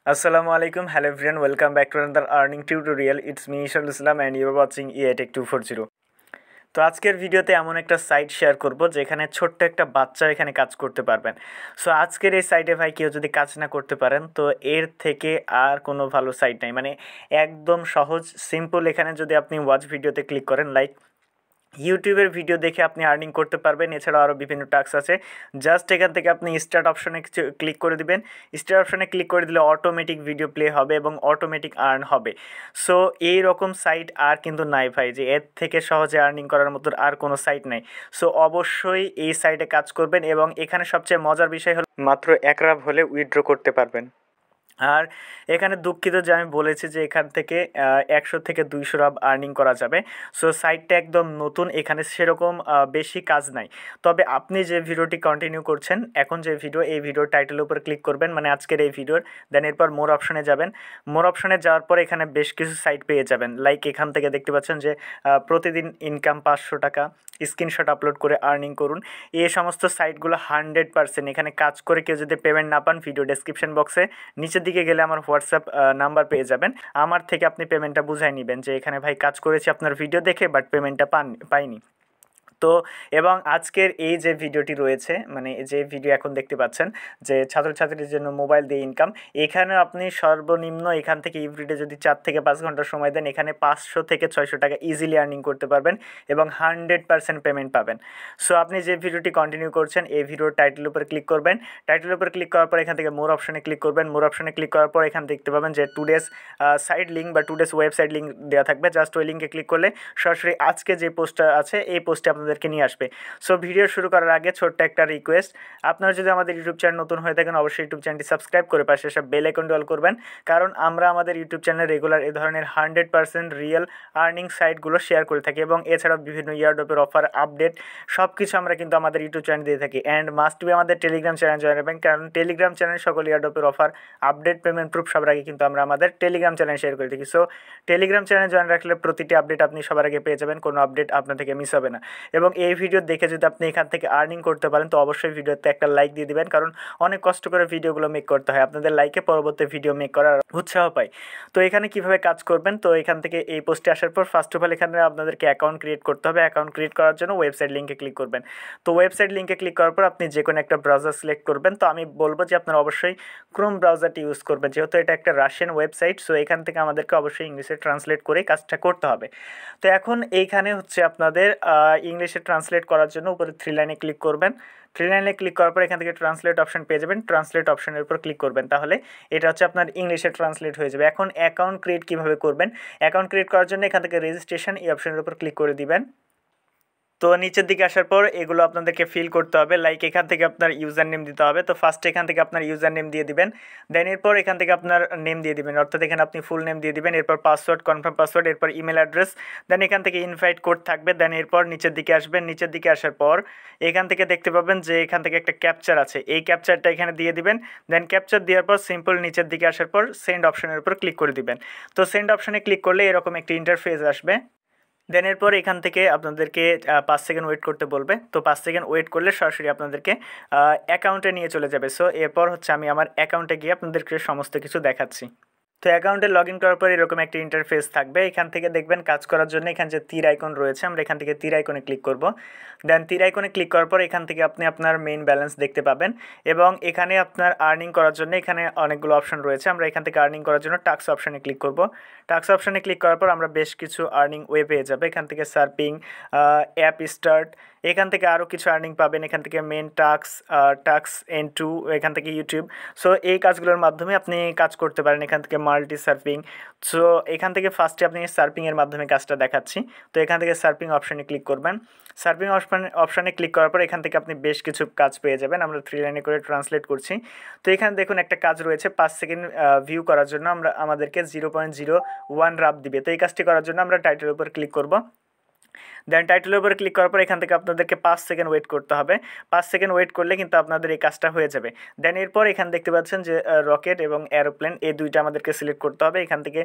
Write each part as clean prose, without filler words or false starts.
Assalamu alaikum, hello everyone, welcome back to another earning tutorial. It's me Ishal Islam and you are watching EI TecH240. তো আজকের ভিডিওতে এমন একটা site share করব যেখানে ছোট্ট একটা বাচ্চা এখানে কাজ করতে পারবেন। সো আজকের এই সাইটে ভাই কেউ যদি কাজ না করতে পারেন তো এর থেকে আর কোনো ভালো সাইট নাই, মানে একদম সহজ সিম্পল। এখানে যদি আপনি ওয়াচ ভিডিওতে ক্লিক করেন, লাইক ইউটিউবের ভিডিও দেখে আপনি আর্নিং করতে পারবেন। এছাড়াও আরও বিভিন্ন টাস্ক আছে। জাস্ট এখান থেকে আপনি স্টার্ট অপশনে ক্লিক করে দিবেন। স্টার্ট অপশনে ক্লিক করে দিলে অটোমেটিক ভিডিও প্লে হবে এবং অটোমেটিক আর্ন হবে। সো এই রকম সাইট আর কিন্তু নাই ভাই, যে এর থেকে সহজে আর্নিং করার মতো আর কোনো সাইট নাই। সো অবশ্যই এই সাইটে কাজ করবেন এবং এখানে সবচেয়ে মজার বিষয় হলো মাত্র এক রাব হলে উইথড্র করতে পারবেন। আর এখানে দুঃখিত যে আমি বলেছি যে এখান থেকে 100 থেকে 200 রাব আর্নিং করা যাবে। সো সাইটটা একদম নতুন, এখানে সেরকম বেশি কাজ নাই। তবে আপনি যে ভিডিওটি কন্টিনিউ করছেন এখন, যে ভিডিও, এই ভিডিওর টাইটেলের উপর ক্লিক করবেন, মানে আজকের এই ভিডিওর, দেন এরপর মোর অপশনে যাবেন। মোর অপশনে যাওয়ার পর এখানে বেশ কিছু সাইট পেয়ে যাবেন। লাইক এখান থেকে দেখতে পাচ্ছেন যে প্রতিদিন ইনকাম 500 টাকা, স্ক্রিনশট আপলোড করে আর্নিং করুন। এই সমস্ত সাইটগুলো 100% এখানে কাজ করে কেউ যদি পেমেন্ট না পান, ভিডিও ডেসক্রিপশন বক্সে নিচের দিকে গেলে আমার হোয়াটসঅ্যাপ নাম্বার পেয়ে যাবেন। আমার থেকে আপনি পেমেন্টটা বুঝাই নেবেন যে এখানে ভাই কাজ করেছি আপনার ভিডিও দেখে, বাট পেমেন্টটা পাইনি। তো এবং আজকের এই যে ভিডিওটি রয়েছে, মানে যে ভিডিও এখন দেখতে পাচ্ছেন যে ছাত্রছাত্রীদের জন্য মোবাইল দিয়ে ইনকাম, এখানে আপনি সর্বনিম্ন এখান থেকে এভরিডে যদি 4 থেকে 5 ঘন্টা সময় দেন, এখানে 500 থেকে 600 টাকা ইজিলি আর্নিং করতে পারবেন এবং 100% পেমেন্ট পাবেন। সো আপনি যে ভিডিওটি কন্টিনিউ করছেন এই ভিডিওর টাইটেলের উপর ক্লিক করবেন। টাইটেলের উপর ক্লিক করার পর এখান থেকে মোর অপশনে ক্লিক করবেন। মোর অপশনে ক্লিক করার পর এখানে দেখতে পাবেন যে টুডেস সাইট লিঙ্ক বা টুডেস ওয়েবসাইট লিঙ্ক দেওয়া থাকবে। জাস্ট ওই লিঙ্কে ক্লিক করলে সরাসরি আজকে যে পোস্টটা আছে এই পোস্টে আপনাদেরকে নিয়ে আসবে। সো ভিডিও শুরু করার আগে ছোট্ট একটা রিকোয়েস্ট, আপনারা যদি আমাদের ইউটিউব চ্যানেল নতুন হয়ে থাকেন অবশ্যই ইউটিউব চ্যানেলটি সাবস্ক্রাইব করে পাশে সব বেল আইকনটি অল করবেন, কারণ আমরা আমাদের ইউটিউব চ্যানেলে রেগুলার এই ধরনের 100% রিয়েল আর্নিং সাইটগুলো শেয়ার করে থাকি এবং এছাড়াও বিভিন্ন ইয়ারড্রপের অফার, আপডেট সব কিছু আমরা কিন্তু আমাদের ইউটিউব চ্যানেল দিয়ে থাকি। অ্যান্ড মাস্ট বি আমাদের টেলিগ্রাম চ্যানেল জয়েন করবেন, কারণ টেলিগ্রাম চ্যানেল সকল ইয়ারড্রপের অফার, আপডেট, পেমেন্ট প্রুফ সবার আগে কিন্তু আমরা আমাদের টেলিগ্রাম চ্যানেল শেয়ার করে থাকি। সো টেলিগ্রাম চ্যানেল জয়েন রাখলে প্রতিটি আপডেট আপনি সবার আগে পেয়ে যাবেন, কোনো আপডেট আপনার থেকে মিস হবে না। এবং এই ভিডিও দেখে যদি আপনি এখান থেকে আর্নিং করতে পারেন তো অবশ্যই ভিডিওতে একটা লাইক দিয়ে দিবেন, কারণ অনেক কষ্ট করে ভিডিওগুলো মেক করতে হয়। আপনাদের লাইকে পরবর্তী ভিডিও মেক করার উৎসাহ পাই। তো এখানে কিভাবে কাজ করবেন, তো এখান থেকে এই পোস্টে আসার পর ফার্স্ট অফ অল এখানে আপনাদেরকে অ্যাকাউন্ট ক্রিয়েট করতে হবে। অ্যাকাউন্ট ক্রিয়েট করার জন্য ওয়েবসাইট লিঙ্কে ক্লিক করবেন। তো ওয়েবসাইট লিঙ্কে ক্লিক করার পর আপনি যে কোনো একটা ব্রাউজার সিলেক্ট করবেন। তো আমি বলবো যে আপনারা অবশ্যই ক্রোম ব্রাউজারটি ইউজ করবেন, যেহেতু এটা একটা রাশিয়ান ওয়েবসাইট। সো এখান থেকে আমাদেরকে অবশ্যই ইংলিশে ট্রান্সলেট করে কাজটা করতে হবে। তো এখন এইখানে হচ্ছে আপনাদের ইংলিশে ট্রান্সলেট করার জন্য উপরে 3 লাইনে ক্লিক করবেন। 3 লাইনে ক্লিক করার পর এখান থেকে ট্রান্সলেট অপশন পেয়ে যাবেন। ট্রান্সলেট অপশনের উপর ক্লিক করবেন, তাহলে এটা হচ্ছে আপনার ইংলিশে ট্রান্সলেট হয়ে যাবে। এখন অ্যাকাউন্ট ক্রিয়েট কীভাবে করবেন, অ্যাকাউন্ট ক্রিয়েট করার জন্য এখান থেকে রেজিস্ট্রেশন এই অপশনের উপর ক্লিক করে দিবেন। তো নিচের দিকে আসার পর এগুলো আপনাদেরকে ফিল করতে হবে। লাইক এখান থেকে আপনার ইউজার নেম দিতে হবে। তো ফার্স্টে এখান থেকে আপনার ইউজার নেম দিয়ে দিবেন, দেন এরপর এখান থেকে আপনার নেম দিয়ে দিবেন, অর্থাৎ এখানে আপনি ফুল নেম দিয়ে দিবেন। এরপর পাসওয়ার্ড, কনফার্ম পাসওয়ার্ড, এরপর ইমেল অ্যাড্রেস, দেন এখান থেকে ইনভাইট কোড থাকবে। দেন এরপর নিচের দিকে আসবেন। নিচের দিকে আসার পর এখান থেকে দেখতে পাবেন যে এখান থেকে একটা ক্যাপচার আছে, এই ক্যাপচারটা এখানে দিয়ে দিবেন। দেন ক্যাপচার দেওয়ার পর সিম্পল নিচের দিকে আসার পর সেন্ড অপশনের উপর ক্লিক করে দিবেন। তো সেন্ড অপশনে ক্লিক করলে এরকম একটি ইন্টারফেস আসবে। দেন এরপর এখান থেকে আপনাদেরকে 5 সেকেন্ড ওয়েট করতে বলবে। তো 5 সেকেন্ড ওয়েট করলে সরাসরি আপনাদেরকে অ্যাকাউন্টে নিয়ে চলে যাবে। সো এরপর হচ্ছে আমি আমার অ্যাকাউন্টে গিয়ে আপনাদেরকে সমস্ত কিছু দেখাচ্ছি। তো অ্যাকাউন্টে লগ ইন করার পর এরকম একটা ইন্টারফেস থাকবে। এখান থেকে দেখবেন কাজ করার জন্য এখানে যে তীর আইকন রয়েছে, আমরা এখান থেকে তীর আইকনে ক্লিক করব। দেন তীর আইকনে ক্লিক করার পর এখান থেকে আপনি আপনার মেইন ব্যালেন্স দেখতে পাবেন এবং এখানে আপনার আর্নিং করার জন্য এখানে অনেকগুলো অপশন রয়েছে। আমরা এখান থেকে আর্নিং করার জন্য টাস্ক অপশনে ক্লিক করব। টাস্ক অপশনে ক্লিক করার পর আমরা বেশ কিছু আর্নিং ওয়ে পেয়ে যাবে। এখান থেকে সার্পিং, অ্যাপ স্টার্ট, এখান থেকে আরও কিছু আর্নিং পাবেন। এখান থেকে মেন টাস্ক N2, এখান থেকে ইউটিউব। সো এই কাজগুলোর মাধ্যমে আপনি কাজ করতে পারেন। এখান থেকে মাল্টি সার্ফিং। সো এখান থেকে ফার্স্টে আপনি সার্ফিংয়ের মাধ্যমে কাজটা দেখাচ্ছি। তো এখান থেকে সার্ফিং অপশানে ক্লিক করবেন। সার্ফিং অপশানে ক্লিক করার পর এখান থেকে আপনি বেশ কিছু কাজ পেয়ে যাবেন। আমরা 3 লাইনে করে ট্রান্সলেট করছি। তো এখানে দেখুন একটা কাজ রয়েছে, 5 সেকেন্ড ভিউ করার জন্য আমাদেরকে 0.01 রাব দিবে। তো এই কাজটি করার জন্য আমরা টাইটেলের উপর ক্লিক করব। দেন টাইটেলের উপরে ক্লিক করার পর এখান থেকে আপনাদেরকে 5 সেকেন্ড ওয়েট করতে হবে। 5 সেকেন্ড ওয়েট করলে কিন্তু আপনাদের এই কাজটা হয়ে যাবে। দেন এরপর এখানে দেখতে পাচ্ছেন যে রকেট এবং এরোপ্লেন এই দুইটা আমাদেরকে সিলেক্ট করতে হবে। এখান থেকে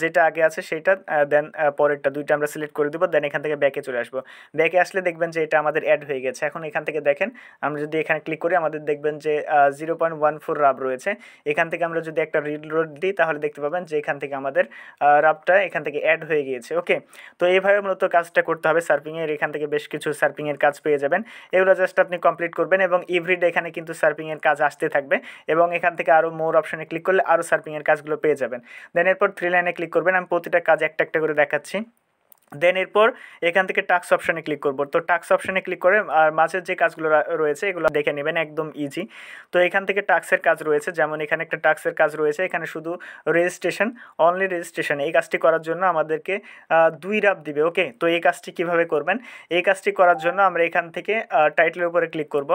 যেটা আগে আছে সেইটা, দেন পরেরটা দুইটা আমরা সিলেক্ট করে দেবো। দেন এখান থেকে ব্যাকে চলে আসবো। ব্যাকে আসলে দেখবেন যে এটা আমাদের অ্যাড হয়ে গেছে। এখন এখান থেকে দেখেন আমরা যদি এখানে ক্লিক করি আমাদের দেখবেন যে 0.14 রাব রয়েছে। এখান থেকে আমরা যদি একটা রিলোড দিই তাহলে দেখতে পাবেন যে এখান থেকে আমাদের রাবটা এখান থেকে অ্যাড হয়ে গিয়েছে। ওকে, তো এইভাবে মূলত কাজটা করতে হবে সার্ফিংয়ের। এখান থেকে বেশ কিছু সার্ফিংয়ের কাজ পেয়ে যাবেন, এগুলো জাস্ট আপনি কমপ্লিট করবেন এবং এভরিডে এখানে কিন্তু সার্ফিংয়ের কাজ আসতে থাকবে এবং এখান থেকে আরও মোর অপশনে ক্লিক করলে আরও সার্ফিংয়ের কাজগুলো পেয়ে যাবেন। দেন এরপর 3 লাইনে ক্লিক করবেন। আমি প্রতিটা কাজ একটা একটা করে দেখাচ্ছি। দেন এরপর এখান থেকে টাস্ক অপশানে ক্লিক করব। তো টাস্ক অপশানে ক্লিক করে আর মাঝের যে কাজগুলো রয়েছে এগুলো দেখে নেবেন, একদম ইজি। তো এখান থেকে টাস্কের কাজ রয়েছে, যেমন এখানে একটা টাস্কের কাজ রয়েছে, এখানে শুধু রেজিস্ট্রেশন, অনলি রেজিস্ট্রেশন। এই কাজটি করার জন্য আমাদেরকে 2 রাব দিবে। ওকে, তো এই কাজটি কিভাবে করবেন? এই কাজটি করার জন্য আমরা এখান থেকে টাইটেলের উপরে ক্লিক করব।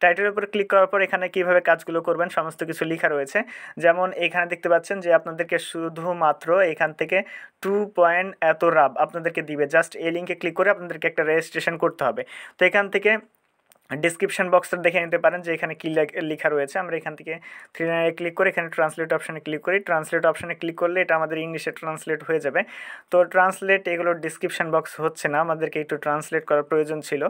টাইটেলের উপরে ক্লিক করার পর এখানে কীভাবে কাজগুলো করবেন সমস্ত কিছু লেখা রয়েছে। যেমন এখানে দেখতে পাচ্ছেন যে আপনাদেরকে শুধুমাত্র এখান থেকে 2 এত রাব আপনাদেরকে দিবে। জাস্ট এই লিঙ্কে ক্লিক করে আপনাদেরকে একটা রেজিস্ট্রেশন করতে হবে। তো এখান থেকে ডিসক্রিপশন বক্সটা দেখে নিতে পারেন যে এখানে কী লেখা রয়েছে। আমরা এখান থেকে 3 লাইনে ক্লিক করে এখানে ট্রান্সলেট অপশানে ক্লিক করি। ট্রান্সলেট অপশানে ক্লিক করলে এটা আমাদের ইংলিশে ট্রান্সলেট হয়ে যাবে। তো ট্রান্সলেট এগুলোর ডিসক্রিপশন বক্স হচ্ছে না, আমাদেরকে একটু ট্রান্সলেট করার প্রয়োজন ছিল।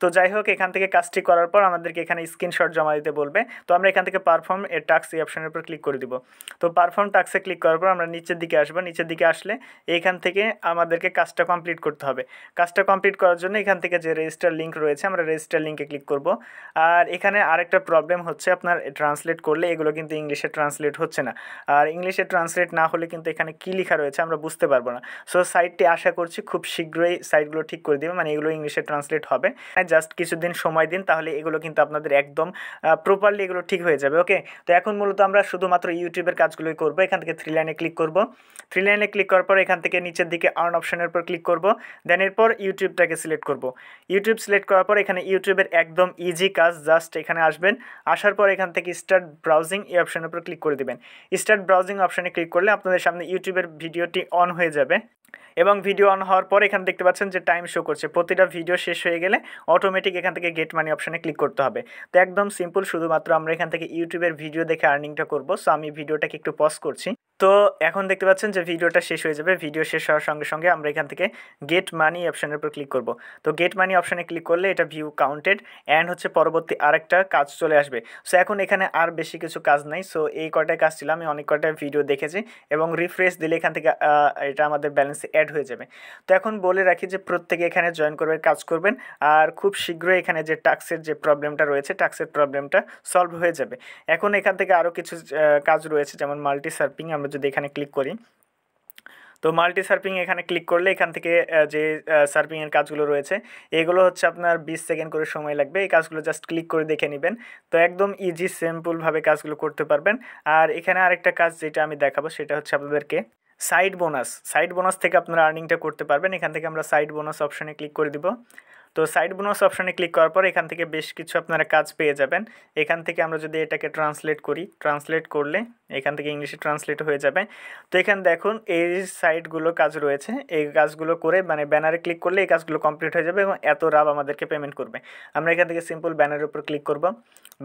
তো যাই হোক, এখান থেকে কাজটি করার পর আমাদেরকে এখানে স্ক্রিনশট জমা দিতে বলবে। তো আমরা এখান থেকে পারফর্ম এ টাস্ক এই অপশানের উপর ক্লিক করে দিব। তো পারফর্ম টাস্কে ক্লিক করার পর আমরা নিচের দিকে আসবো। নিচের দিকে আসলে এইখান থেকে আমাদেরকে কাজটা কমপ্লিট করতে হবে। কাজটা কমপ্লিট করার জন্য এখান থেকে যে রেজিস্টার লিঙ্ক রয়েছে আমরা রেজিস্টার লিঙ্কে ক্লিক করব। আর এখানে আরেকটা প্রবলেম হচ্ছে, আপনার ট্রান্সলেট করলে এগুলো কিন্তু ইংলিশে ট্রান্সলেট হচ্ছে না। আর ইংলিশে ট্রান্সলেট না হলে কিন্তু এখানে কী লেখা রয়েছে আমরা বুঝতে পারবো না। সো সাইটটি আশা করছি খুব শীঘ্রই সাইটগুলো ঠিক করে দেবে, মানে এগুলো ইংলিশে ট্রান্সলেট হবে। জাস্ট কিছুদিন সময় দিন, তাহলে এগুলো কিন্তু আপনাদের একদম প্রপারলি এগুলো ঠিক হয়ে যাবে। ওকে, তো এখন মূলত আমরা শুধুমাত্র ইউটিউবের কাজগুলোই করবো। এখান থেকে 3 লাইনে ক্লিক করব। 3 লাইনে ক্লিক করার পর এখান থেকে নিচের দিকে আর্ন অপশনের উপর ক্লিক করব। দেন এরপর ইউটিউবটাকে সিলেক্ট করব। ইউটিউব সিলেক্ট করার পর এখানে ইউটিউবের একদম ইজি কাজ, জাস্ট এখানে আসবেন। আসার পর এখান থেকে স্টার্ট ব্রাউজিং এই অপশনের উপর ক্লিক করে দেবেন। স্টার্ট ব্রাউজিং অপশানে ক্লিক করলে আপনাদের সামনে ইউটিউবের ভিডিওটি অন হয়ে যাবে এবং ভিডিও অন হওয়ার পর এখানে দেখতে পাচ্ছেন যে টাইম শো করছে। প্রতিটা ভিডিও শেষ হয়ে গেলে অটোমেটিক এখান থেকে গেট মানি অপশানে ক্লিক করতে হবে। তো একদম সিম্পল, শুধুমাত্র আমরা এখান থেকে ইউটিউবের ভিডিও দেখে আর্নিংটা করবো। সো আমি ভিডিওটাকে একটু পজ করছি। তো এখন দেখতে পাচ্ছেন যে ভিডিওটা শেষ হয়ে যাবে। ভিডিও শেষ হওয়ার সঙ্গে সঙ্গে আমরা এখান থেকে গেট মানি অপশানের উপর ক্লিক করব। তো গেট মানি অপশানে ক্লিক করলে এটা ভিউ কাউন্টেড অ্যান্ড হচ্ছে পরবর্তী আরেকটা কাজ চলে আসবে। সো এখন এখানে আর বেশি কিছু কাজ নাই। সো এই কয়টায় কাজ ছিল, আমি অনেক কয়টা ভিডিও দেখেছি এবং রিফ্রেশ দিলে এখান থেকে এটা আমাদের ব্যালেন্সে অ্যাড হয়ে যাবে। তো এখন বলে রাখি যে প্রত্যেকে এখানে জয়েন করবে, কাজ করবেন, আর খুব শীঘ্রই এখানে যে টাস্কের যে প্রবলেমটা রয়েছে টাস্কের প্রবলেমটা সলভ হয়ে যাবে। এখন এখান থেকে আরও কিছু কাজ রয়েছে, যেমন মাল্টি সার্ফিং। আমরা যদি এখানে ক্লিক করি, তো মাল্টি সার্ফিং এখানে ক্লিক করলে এখান থেকে যে সার্ফিংয়ের কাজগুলো রয়েছে এগুলো হচ্ছে আপনার 20 সেকেন্ড করে সময় লাগবে। এই কাজগুলো জাস্ট ক্লিক করে দেখে নেবেন। তো একদম ইজি সিম্পলভাবে কাজগুলো করতে পারবেন। আর এখানে আরেকটা কাজ যেটা আমি দেখাবো সেটা হচ্ছে আপনাদেরকে সাইড বোনাস। সাইড বোনাস থেকে আপনারা আর্নিংটা করতে পারবেন। এখান থেকে আমরা সাইড বোনাস অপশানে ক্লিক করে দিব। তো সাইড বোনাস অপশানে ক্লিক করার পর এখান থেকে বেশ কিছু আপনারা কাজ পেয়ে যাবেন। এখান থেকে আমরা যদি এটাকে ট্রান্সলেট করি, ট্রান্সলেট করলে এখান থেকে ইংলিশে ট্রান্সলেট হয়ে যাবে। তো এখানে দেখুন এই সাইটগুলো কাজ রয়েছে, এই কাজগুলো করে মানে ব্যানারে ক্লিক করলে এই কাজগুলো কমপ্লিট হয়ে যাবে এবং এত রাব আমাদেরকে পেমেন্ট করবে। আমরা এখান থেকে সিম্পল ব্যানারের উপর ক্লিক করব।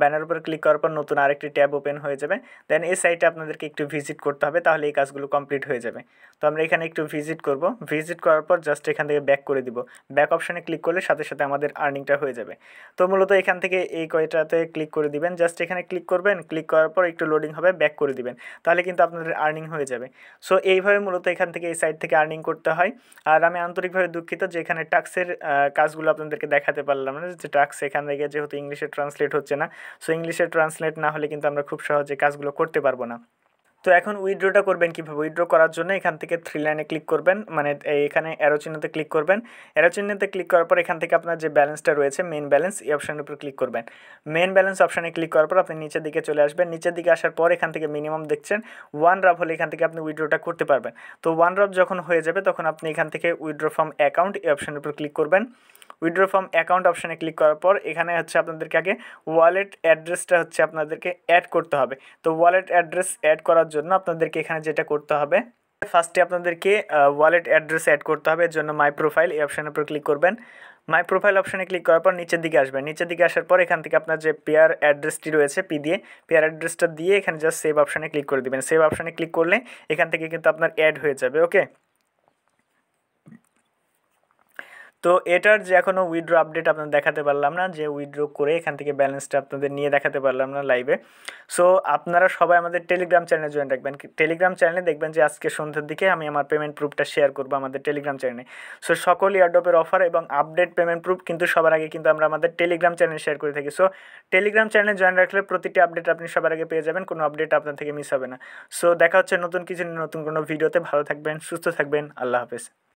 ব্যানারের উপর ক্লিক করার পর নতুন আরেকটি ট্যাব ওপেন হয়ে যাবে। দেন এই সাইটে আপনাদেরকে একটু ভিজিট করতে হবে, তাহলে এই কাজগুলো কমপ্লিট হয়ে যাবে। তো আমরা এখানে একটু ভিজিট করব। ভিজিট করার পর জাস্ট এখান থেকে ব্যাক করে দিব। ব্যাক অপশানে ক্লিক করলে সাথে সাথে আমাদের আর্নিংটা হয়ে যাবে। তো মূলত এখান থেকে এই কয়টাতে ক্লিক করে দিবেন, জাস্ট এখানে ক্লিক করবেন। ক্লিক করার পর একটু লোডিং হবে, ব্যাক করে দিবেন, তাহলে কিন্তু আপনাদের আর্নিং হয়ে যাবে। সো এইভাবে মূলত এখান থেকে এই সাইট থেকে আর্নিং করতে হয়। আর আমি আন্তরিকভাবে দুঃখিত যে এখানে টাস্কের কাজগুলো আপনাদেরকে দেখাতে পারলাম না, যে টাস্ক এখান থেকে যেহেতু ইংলিশে ট্রান্সলেট হচ্ছে না। সো ইংলিশে ট্রান্সলেট না হলে কিন্তু আমরা খুব সহজে কাজগুলো করতে পারবো না। তো এখন উইথড্রটা করবেন কীভাবে? উইথড্র করার জন্য এখান থেকে 3 লাইনে ক্লিক করবেন, মানে এখানে অ্যারো চিহ্নতে ক্লিক করবেন। অ্যারো চিহ্নতে ক্লিক করার পর এখান থেকে আপনার যে ব্যালেন্সটা রয়েছে মেন ব্যালেন্স, এই অপশানের উপর ক্লিক করবেন। মেন ব্যালেন্স অপশানে ক্লিক করার পর আপনি নিচের দিকে চলে আসবেন। নিচের দিকে আসার পর এখান থেকে মিনিমাম দেখছেন 1 রাব হলে এখান থেকে আপনি উইথড্রটা করতে পারবেন। তো 1 রাব যখন হয়ে যাবে তখন আপনি এখান থেকে উইথড্র ফ্রম অ্যাকাউন্ট এই অপশানের উপর ক্লিক করবেন। উইথড্র ফ্রম অ্যাকাউন্ট অপশানে ক্লিক করার পর এখানে হচ্ছে আপনাদেরকে আগে ওয়ালেট অ্যাড্রেসটা হচ্ছে আপনাদেরকে অ্যাড করতে হবে। তো ওয়ালেট অ্যাড্রেস অ্যাড করার জন্য আপনাদেরকে এখানে যেটা করতে হবে, ফার্স্টে আপনাদেরকে ওয়ালেট অ্যাড্রেস অ্যাড করতে হবে, এর জন্য মাই প্রোফাইল এই অপশানের উপর ক্লিক করবেন। মাই প্রোফাইল অপশানে ক্লিক করার পর নিচের দিকে আসবেন। নিচের দিকে আসার পর এখান থেকে আপনার যে পেয়ার অ্যাড্রেসটি রয়েছে পি দিয়ে পেয়ার অ্যাড্রেসটা দিয়ে এখানে জাস্ট সেভ অপশানে ক্লিক করে দেবেন। সেভ অপশানে ক্লিক করলে এখান থেকে কিন্তু আপনার অ্যাড হয়ে যাবে। ওকে, তো এটার যে এখনও উইথড্র আপডেট আপনাদের দেখাতে পারলাম না, যে উইথড্র করে এখান থেকে ব্যালেন্সটা আপনাদের নিয়ে দেখাতে পারলাম না লাইভে। সো আপনারা সবাই আমাদের টেলিগ্রাম চ্যানেলে জয়েন রাখবেন। টেলিগ্রাম চ্যানেলে দেখবেন যে আজকে সন্ধ্যের দিকে আমি আমার পেমেন্ট প্রুফটা শেয়ার করবো আমাদের টেলিগ্রাম চ্যানেলে। সো সকল ইয়ারড্রপের অফার এবং আপডেট পেমেন্ট প্রুফ কিন্তু সবার আগে কিন্তু আমরা আমাদের টেলিগ্রাম চ্যানেলে শেয়ার করে থাকি। সো টেলিগ্রাম চ্যানেলে জয়েন রাখলে প্রতিটি আপডেট আপনি সবার আগে পেয়ে যাবেন, কোনো আপডেট আপনার থেকে মিস হবে না। সো দেখা হচ্ছে নতুন কিছু নতুন কোনো ভিডিওতে। ভালো থাকবেন, সুস্থ থাকবেন, আল্লাহ হাফেজ।